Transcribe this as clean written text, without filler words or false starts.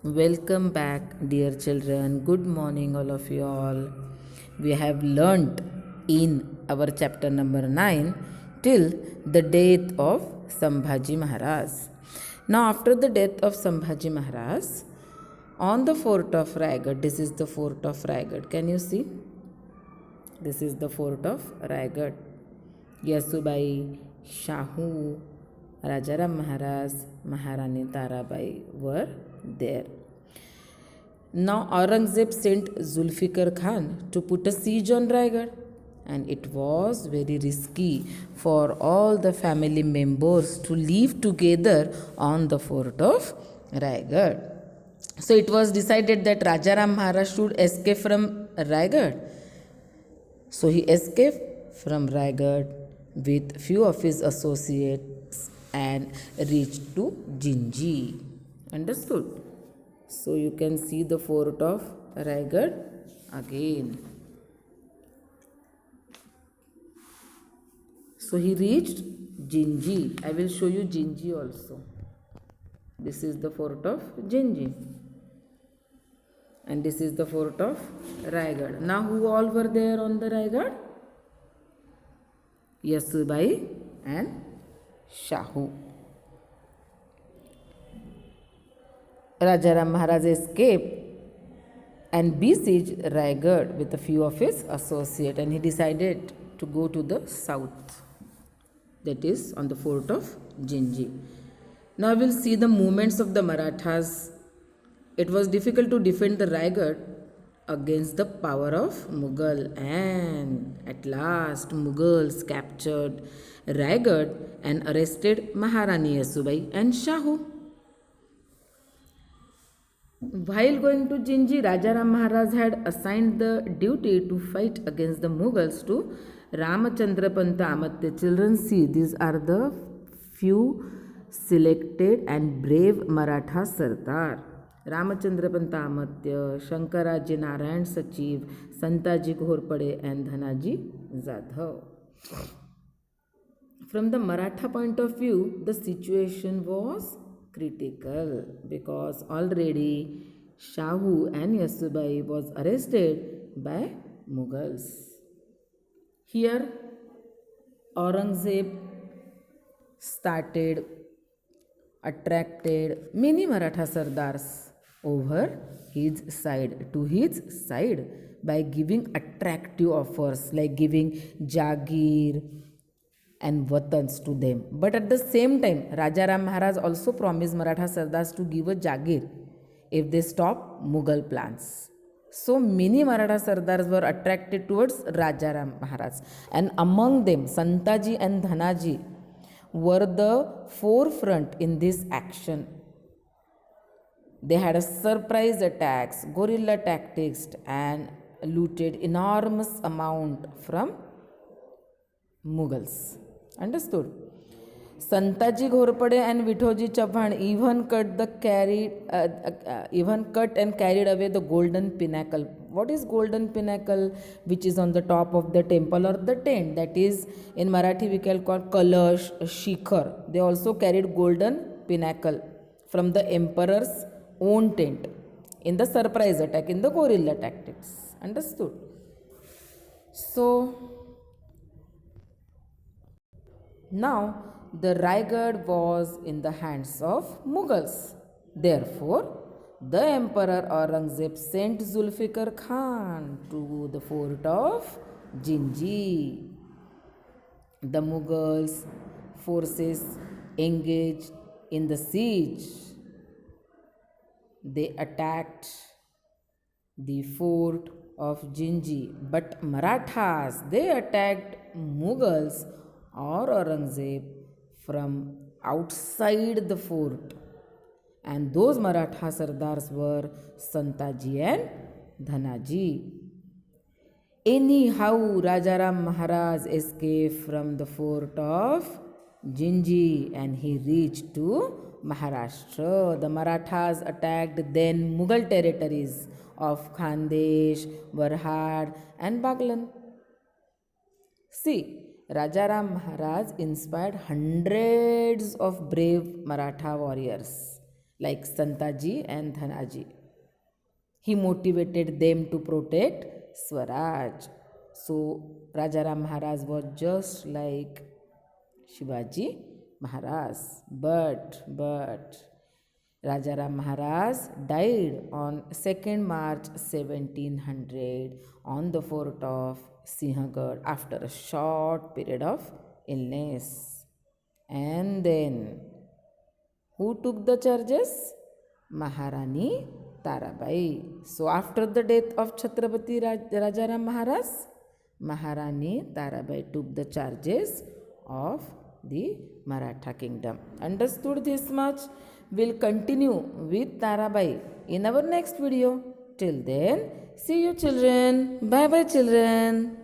Welcome back, dear children. Good morning, all of you all. We have learnt in our chapter number 9 till the death of Sambhaji Maharaj. Now, after the death of Sambhaji Maharaj, on the fort of Raigad, this is the fort of Raigad. Can you see? This is the fort of Raigad. Yasubai, Shahu, Rajaram Maharaj, Maharani Tarabai were there. Now Aurangzeb sent Zulfikar Khan to put a siege on Raigad, and it was very risky for all the family members to live together on the fort of Raigad. So it was decided that Rajaram Maharaj should escape from Raigad. So he escaped from Raigad with few of his associates and reached to Jinji. Understood? So you can see the fort of Raigad again. So he reached Jinji. I will show you Jinji also. This is the fort of Jinji. And this is the fort of Raigad. Now who all were there on the Raigad? Yasubai and Shahu. Rajaram Maharaj escaped and besieged Raigad with a few of his associates, and he decided to go to the south, that is on the fort of Jinji. Now we will see the movements of the Marathas. It was difficult to defend the Raigad against the power of Mughal, and at last Mughals captured Raigad and arrested Maharani Yasubai and Shahu. While going to Jinji, Rajaram Maharaj had assigned the duty to fight against the Mughals to Ramachandra Panta Amatya. Children, see, these are the few selected and brave Maratha Sardar. Ramachandra Panta Amatya, Shankaraji Narayan Sachiv, Santaji Ghorpade and Dhanaji Zadhav. From the Maratha point of view, the situation was critical because already Shahu and Yasubai was arrested by Mughals. Here Aurangzeb started attracted many Maratha Sardars over his side, to his side, by giving attractive offers like giving Jagir and Vatans to them. But at the same time, Rajaram Maharaj also promised Maratha Sardars to give a Jagir if they stop Mughal plans. So many Maratha Sardars were attracted towards Rajaram Maharaj, and among them Santaji and Dhanaji were the forefront in this action. They had a surprise attacks, guerrilla tactics, and looted enormous amount from Mughals. Understood? Santaji Ghorpade and Vithoji Chauhan even cut and carried away the golden pinnacle. What is golden pinnacle? Which is on the top of the temple or the tent. That is, in Marathi we can call Kalash, Shikhar. They also carried golden pinnacle from the emperor's own tent in the surprise attack, in the guerrilla tactics. Understood? So now the Raigad was in the hands of Mughals. Therefore, the Emperor Aurangzeb sent Zulfikar Khan to the fort of Jinji. The Mughals forces engaged in the siege. They attacked the fort of Jinji, but Marathas, they attacked Mughals or Aurangzeb from outside the fort, and those Maratha Sardars were Santaji and Dhanaji. Anyhow, Rajaram Maharaj escaped from the fort of Jinji and he reached to Maharashtra. The Marathas attacked then Mughal territories of Khandesh, Varhad and Baglan. See, Rajaram Maharaj inspired hundreds of brave Maratha warriors like Santaji and Dhanaji. He motivated them to protect Swaraj. So Rajaram Maharaj was just like Shivaji Maharaj. But Rajaram Maharaj died on 2nd March 1700 on the fort of Sinhagad after a short period of illness. And then, who took the charges? Maharani Tarabai. So after the death of Chhatrapati Rajaram Maharaj, Maharani Tarabai took the charges of the Maratha kingdom. Understood this much? We'll continue with Tarabai in our next video. Till then, see you children. Bye bye children.